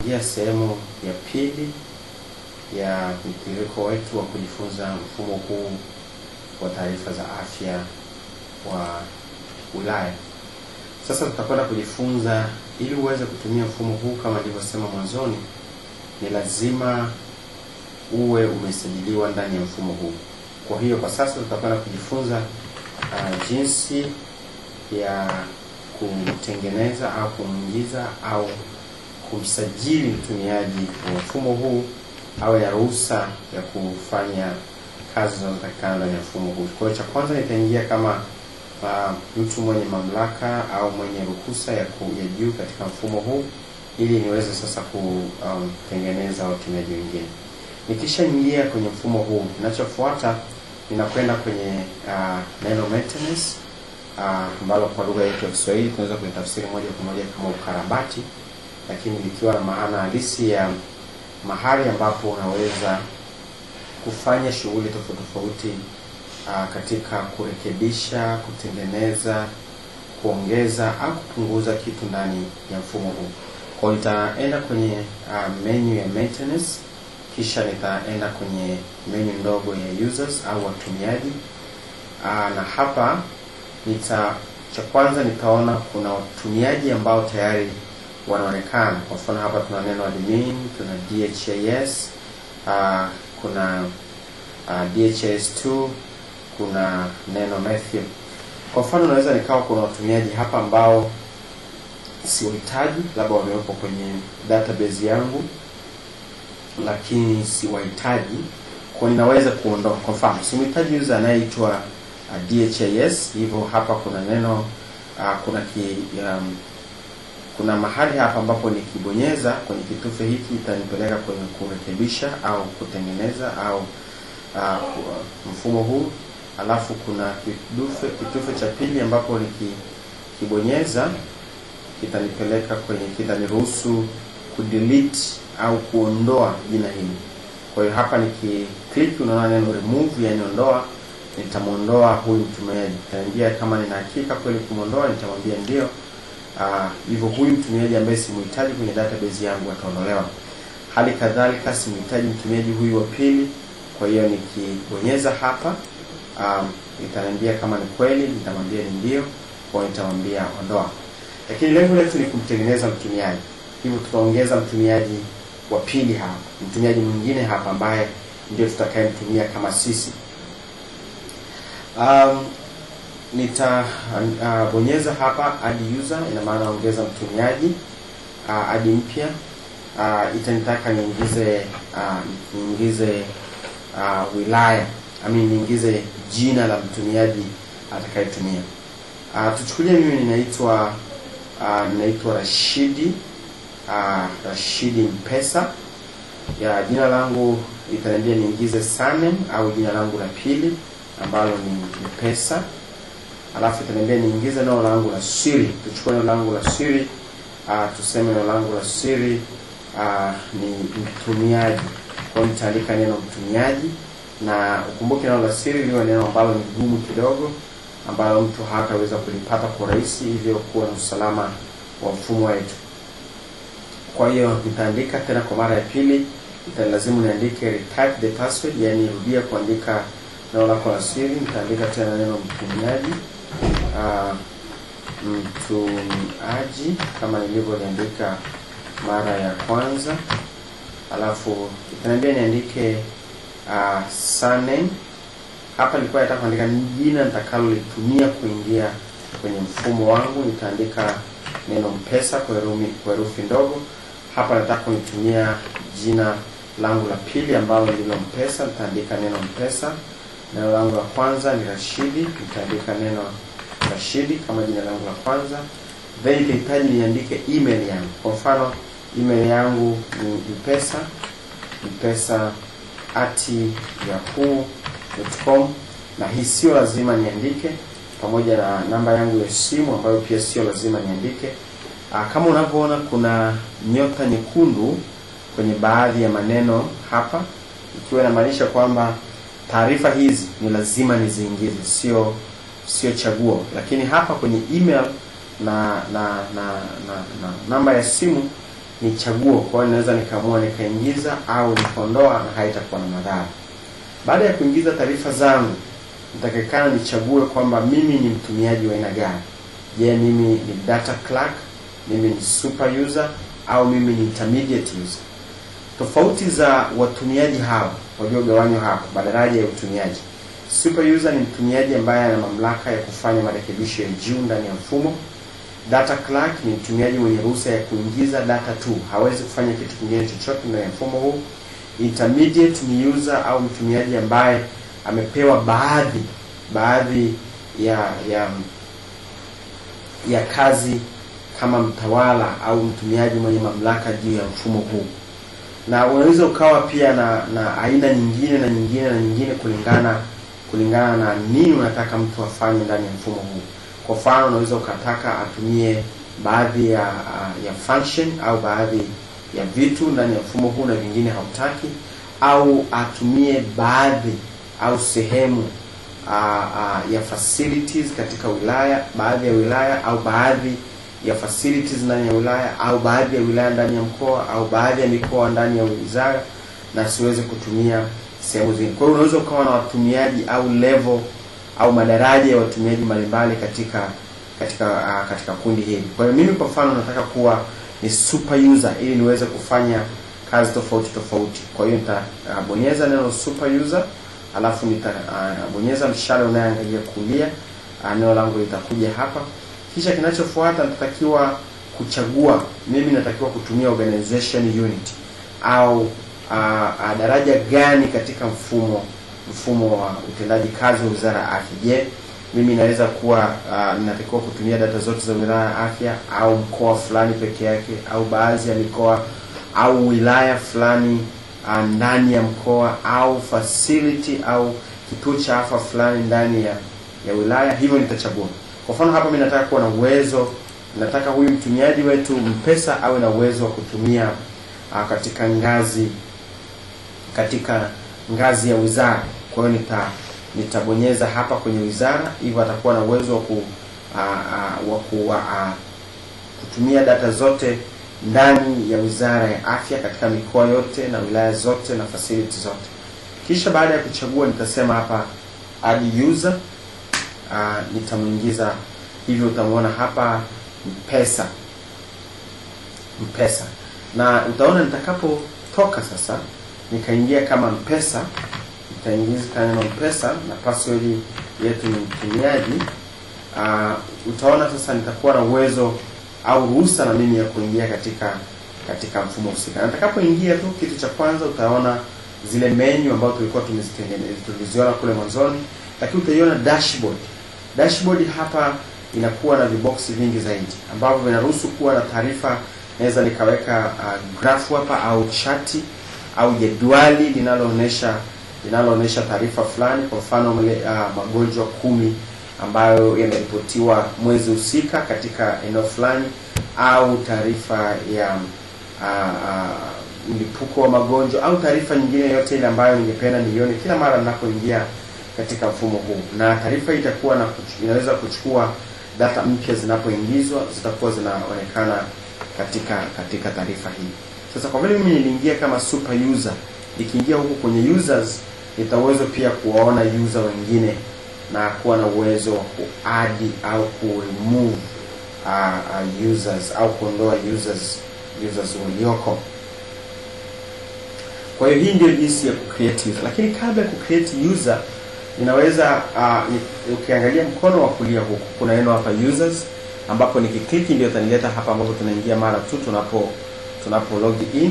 Tunaingia sehemu ya pili ya mtiririko wetu wa kujifunza mfumo huu wa taarifa za afya wa wilaya. Sasa tutakwenda kujifunza, ili uweze kutumia mfumo huu kama nilivyosema mwanzoni, ni lazima uwe umesajiliwa ndani ya mfumo huu. Kwa hiyo kwa sasa tutakwenda kujifunza jinsi ya kutengeneza au kuingiza au kumsajili mtumiaji wa mfumo huu au ya ruhusa ya kufanya kazi zinazotakikana ndani ya mfumo huu. Kwa hiyo cha kwanza nitaingia kama mtu mwenye mamlaka au mwenye ruhusa ya juu katika mfumo huu, ili niweze sasa kutengeneza watumiaji wengine. Nikishaingia kwenye mfumo huu, ninachofuata ninakwenda kwenye neno maintenance, ambalo kwa lugha yetu ya Kiswahili tunaweza kulitafsiri moja kwa moja kama ukarabati, lakini likiwa na maana halisi ya mahali ambapo unaweza kufanya shughuli tofauti tofauti katika kurekebisha, kutengeneza, kuongeza au kupunguza kitu ndani ya mfumo huu. Kwa hiyo nitaenda kwenye menu ya maintenance, kisha nitaenda kwenye menu ndogo ya users au watumiaji. Na hapa cha kwanza nitaona kuna watumiaji ambao tayari wanaonekana. Kwa mfano hapa tuna neno admin, tuna DHIS, kuna DHIS-2, kuna neno Matthew. Kwa mfano naweza nikawa kuna watumiaji hapa ambao siwahitaji, labda wamewepo kwenye database yangu lakini siwahitaji, kwa ninaweza kuondoa. Kwa mfano simhitaji user anayeitwa DHIS, hivyo hapa kuna neno kuna mahali hapa ambapo nikibonyeza kwenye kitufe hiki itanipeleka kwenye kurekebisha au kutengeneza au mfumo huu. Alafu kuna kitufe cha pili ambapo nikibonyeza kitanipeleka kwenye, kitaniruhusu kudelete au kuondoa jina hili. Kwa hiyo hapa nikiklik unaona neno remove, yani ondoa. Nitamuondoa huyu mtumiaji. Nitaambia kama nina hakika kweli kumuondoa, nitamwambia ndio. Hivyo huyu mtumiaji ambaye simhitaji kwenye database yangu ataondolewa. Hali kadhalika simhitaji mtumiaji huyu wa pili, kwa hiyo nikibonyeza hapa itaniambia kama ni kweli, nitamwambia ni ndio, kwa hiyo nitamwambia ondoa. Lakini lengo letu ni kumtengeneza mtumiaji. Hivyo tutaongeza mtumiaji wa pili hapa, mtumiaji mwingine hapa ambaye ndio tutakayemtumia kama sisi. Nitabonyeza hapa add user, ina maana ongeza mtumiaji, add mpya. Itanitaka niingize wilaya, niingize jina la mtumiaji atakayetumia. Tuchukulie mimi ninaitwa Rashidi, Rashidi Mpesa. Ya jina langu itaniambia niingize surname au jina langu la pili ambalo ni Mpesa. Alafu itaniambia niingize neno langu la siri. Tuchukue neno langu la siri, tuseme neno langu la siri ni mtumiaji. Kwa hiyo nitaandika neno mtumiaji, na ukumbuke neno la siri liwe neno ambalo ni gumu kidogo, ambalo mtu hataweza kulipata kwa rahisi, hivyo kuwa na usalama wa mfumo wetu. Kwa hiyo nitaandika tena kwa mara ya pili, italazimu niandike retype the password, yani rudia kuandika neno lako la siri. Nitaandika tena neno mtumiaji, mtumiaji kama nilivyoliandika mara ya kwanza. Alafu itaniambia niandike surname. Hapa nilikuwa nataka kuandika jina nitakalotumia kuingia kwenye mfumo wangu. Nitaandika neno Mpesa kwa herufi ndogo. Hapa nataka kunitumia jina langu la pili ambalo ndilo Mpesa. Nitaandika neno Mpesa. Neno langu la kwanza ni Rashidi. Nitaandika neno Rashidi kama jina langu la kwanza. Then nitahitaji niandike email yangu. Kwa mfano email yangu ni mpesa@yahoo.com, na hii sio lazima niandike, pamoja na namba yangu ya simu ambayo pia sio lazima niandike. Kama unavyoona kuna nyota nyekundu kwenye baadhi ya maneno hapa, ikiwa inamaanisha kwamba taarifa hizi ni lazima niziingize, sio chaguo. Lakini hapa kwenye email na namba ya simu ni chaguo. Kwa hiyo naweza nikaamua nikaingiza au nikaondoa na haitakuwa na madhara. Baada ya kuingiza taarifa zangu, nitakekana nichague kwamba mimi ni mtumiaji wa aina gani. Je, mimi ni data clerk, mimi ni super user, au mimi ni intermediate user. Tofauti za watumiaji hao waliogawanywa hapo, madaraja ya utumiaji. Super user ni mtumiaji ambaye ana mamlaka ya kufanya marekebisho ya juu ndani ya mfumo. Data clerk ni mtumiaji mwenye ruhusa ya kuingiza data tu, hawezi kufanya kitu kingine chochote ndani ya mfumo huu. Intermediate ni user au mtumiaji ambaye amepewa baadhi ya kazi kama mtawala au mtumiaji mwenye mamlaka juu ya mfumo huu. Na unaweza ukawa pia na aina nyingine kulingana na nini unataka mtu afanye ndani ya mfumo huu. Kwa mfano, unaweza ukataka atumie baadhi ya function au baadhi ya vitu ndani ya mfumo huu na vingine hautaki, au atumie baadhi au sehemu ya facilities katika wilaya, baadhi ya wilaya, au baadhi ya facilities ndani ya wilaya, au baadhi ya wilaya ndani ya mkoa, au baadhi ya mikoa ndani ya wizara, na siweze kutumia sehemu zingine. Kwa hiyo unaweza ukawa na watumiaji au level au madaraja ya watumiaji mbalimbali katika kundi hili. Kwa hiyo mimi kwa mfano nataka kuwa ni super user ili niweze kufanya kazi tofauti. Kwa hiyo nitabonyeza neno super user, alafu nitabonyeza mshale unaoangalia kulia, neno langu litakuja hapa. Kisha kinachofuata nitatakiwa kuchagua mimi natakiwa kutumia organization unit au daraja gani katika mfumo wa utendaji kazi wa Wizara ya Afya. Je, mimi naweza kuwa ninatakiwa kutumia data zote za Wizara ya Afya, au mkoa fulani peke yake, au baadhi ya mikoa, au wilaya fulani ndani ya mkoa, au facility au kituo cha afya fulani ndani ya wilaya. Hivyo nitachagua. Kwa mfano hapa mimi nataka kuwa na uwezo, nataka huyu mtumiaji wetu M-Pesa awe na uwezo wa kutumia katika ngazi ya wizara. Kwa hiyo nitabonyeza hapa kwenye wizara, hivyo atakuwa na uwezo wa kutumia data zote ndani ya Wizara ya Afya katika mikoa yote na wilaya zote na facility zote. Kisha baada ya kuchagua nitasema hapa add user, nitamuingiza. Hivyo utamuona hapa M-Pesa, na utaona nitakapotoka sasa nikaingia kama M-Pesa, nitaingiza neno M-Pesa na password yetu ni mtumiaji. Utaona sasa nitakuwa na uwezo au ruhusa na mimi ya kuingia katika mfumo husika. Nitakapoingia tu, kitu cha kwanza utaona zile menu ambazo tulikuwa tuliziona kule mwanzoni, lakini utaiona dashboard. Dashboard hapa inakuwa na viboksi vingi zaidi ambavyo vinaruhusu kuwa na taarifa. Naweza nikaweka graph hapa au chati au jedwali linaloonyesha taarifa fulani. Kwa mfano magonjwa 10 ambayo yameripotiwa mwezi husika katika eneo fulani, au taarifa ya mlipuko wa magonjwa, au taarifa nyingine yote ile ambayo ningependa nione kila mara ninapoingia katika mfumo huu. Na taarifa hii itakuwa inaweza kuchukua data mpya zinapoingizwa, zitakuwa zinaonekana katika taarifa hii. Sasa kwa vile mimi niliingia kama super user, nikiingia huku kwenye users nitaweza pia kuwaona user wengine na kuwa na uwezo wa kuadd au ku-remove users au kuondoa users walioko. Kwa hiyo hii ndio jinsi ya ku-create user. Lakini kabla ya ku-create user, ninaweza ukiangalia mkono wa kulia huku kuna neno hapa users, ambapo nikiklik ndio itanileta hapa ambapo tunaingia mara tu tunapo log in.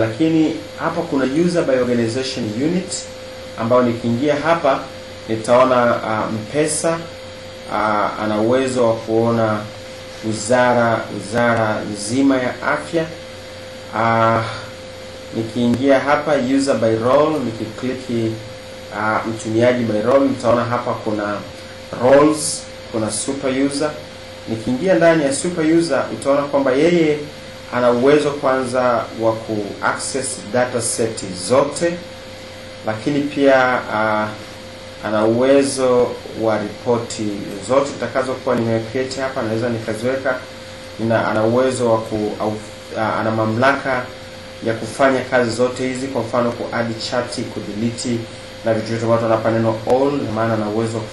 Lakini hapa kuna user by organization unit, ambao nikiingia hapa nitaona M-Pesa ana uwezo wa kuona wizara nzima ya afya. Nikiingia hapa user by role, nikikliki mtumiaji by role, nitaona hapa kuna roles, kuna super user. Nikiingia ndani ya super user utaona kwamba yeye ana uwezo kwanza wa ku-access data set zote, lakini pia ana uwezo wa ripoti zote nitakazokuwa nimecreate hapa, naweza nikaziweka. ana uwezo wa ana mamlaka ya kufanya kazi zote hizi. Kwa mfano add chart, delete na vitu vyote. Watu wanapa neno all, maana ana uwezo wa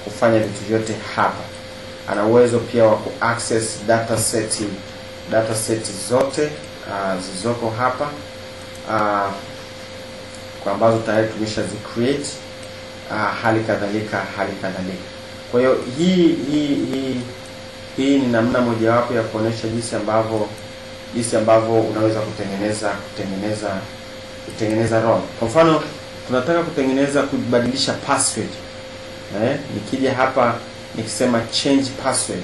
kufanya vitu vyote hapa. Ana uwezo pia wa access data set zote zilizoko hapa kwa ambazo tayari tumesha create, hali kadhalika. Kwa hiyo hii ni namna mojawapo ya kuonesha jinsi ambavyo unaweza kutengeneza role. Kwa mfano tunataka kubadilisha password. Nikija hapa nikisema change password,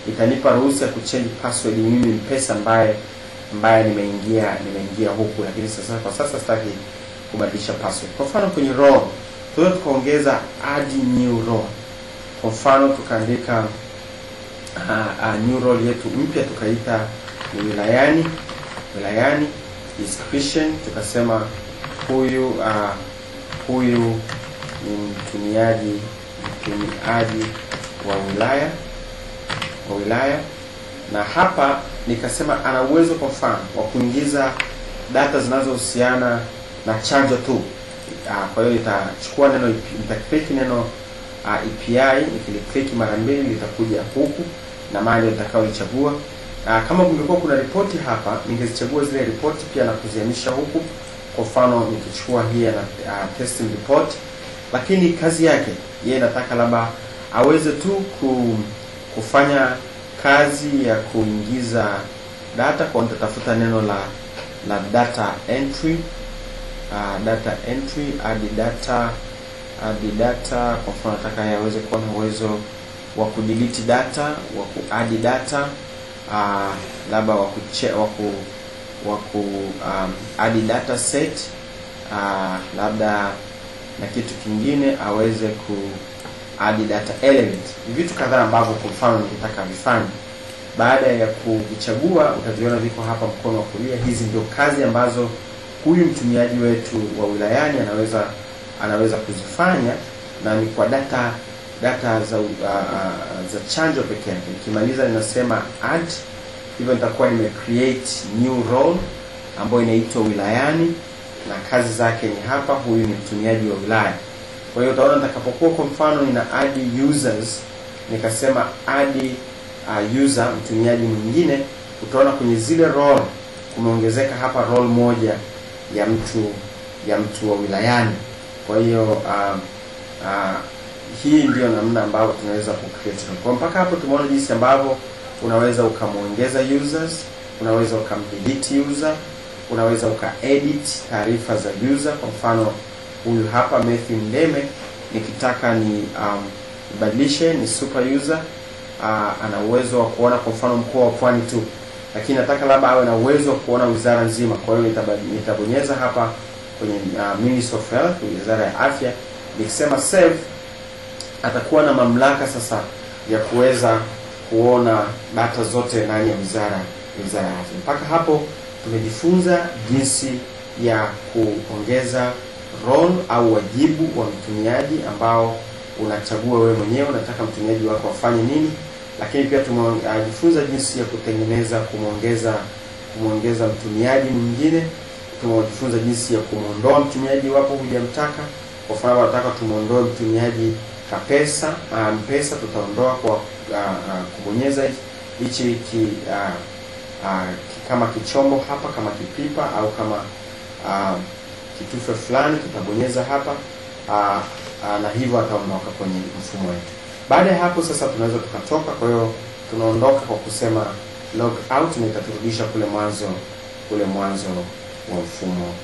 itanipa ruhusa ya kuchange password mimi mpesa ambaye nimeingia huku, lakini kwa sasa sitaki kubadilisha password. Kwa mfano kwenye role tunaweza tukaongeza add new role. Kwa mfano tukaandika new role yetu mpya, tukaita ni wilayani is Christian. Tukasema huyu ni mtumiaji wa wilaya, na hapa nikasema ana uwezo kwa mfano wa kuingiza data zinazohusiana na chanjo tu. Kwa hiyo itachukua nitaclick neno API, nikiklik mara mbili litakuja huku na mahali nitakayoichagua. Kama kungekuwa kuna ripoti hapa, ningezichagua zile ripoti pia na kuzihamisha huku. Kwa mfano nikichukua hii na testing report, lakini kazi yake yeye nataka labda aweze tu kufanya kazi ya kuingiza data. Kwa nitatafuta neno la data entry, add data. Kwa mfano nataka yaweze kuwa na uwezo wa kudelete data, wa kuadd data, labda add data set, labda na kitu kingine aweze add data element. Vitu kadhaa ambavyo kwa mfano nikitaka vifanye. Baada ya kuvichagua utaviona viko hapa mkono wa kulia. Hizi ndio kazi ambazo huyu mtumiaji wetu wa wilayani anaweza kuzifanya, na ni kwa data za chanjo pekee yake. Nikimaliza ninasema add, hivyo nitakuwa create new role ambayo inaitwa wilayani, na kazi zake ni hapa. Huyu ni mtumiaji wa wilaya. Kwa hiyo utaona nitakapokuwa kwa mfano nina add users, nikasema add user, mtumiaji mwingine, utaona kwenye zile role kumeongezeka hapa role moja ya mtu wa wilayani. Kwa hiyo hii ndio namna ambayo tunaweza kucreate. Kwa mpaka hapo tumeona jinsi ambavyo unaweza ukamuongeza users, unaweza ukamdelete user, unaweza ukaedit taarifa za user. Kwa mfano huyu hapa Matthew Ndeme, nikitaka ni badilishe ni super user, ana uwezo wa kuona kwa mfano mkoa wa Pwani tu, lakini nataka labda awe na uwezo wa kuona wizara nzima. Kwa hiyo nitabonyeza hapa kwenye Ministry of Health, wizara ya afya. Nikisema save, atakuwa na mamlaka sasa ya kuweza kuona data zote ndani ya wizara ya afya. Mpaka hapo tumejifunza jinsi ya kuongeza role au wajibu wa mtumiaji ambao unachagua wewe mwenyewe unataka mtumiaji wako afanye nini. Lakini pia tumejifunza jinsi ya kumuongeza mtumiaji mwingine. Tumejifunza jinsi ya kumuondoa mtumiaji wapo hujamtaka. Kwa mfano unataka tumuondoe mtumiaji mpesa, tutaondoa kwa kubonyeza hichi kama kichombo hapa, kama kipipa au kama kitufe fulani, tutabonyeza hapa na hivyo ataondoka kwenye mfumo wetu. Baada ya hapo sasa tunaweza tukatoka. Kwa hiyo tunaondoka kwa kusema log out, na itaturudisha kule mwanzo wa mfumo.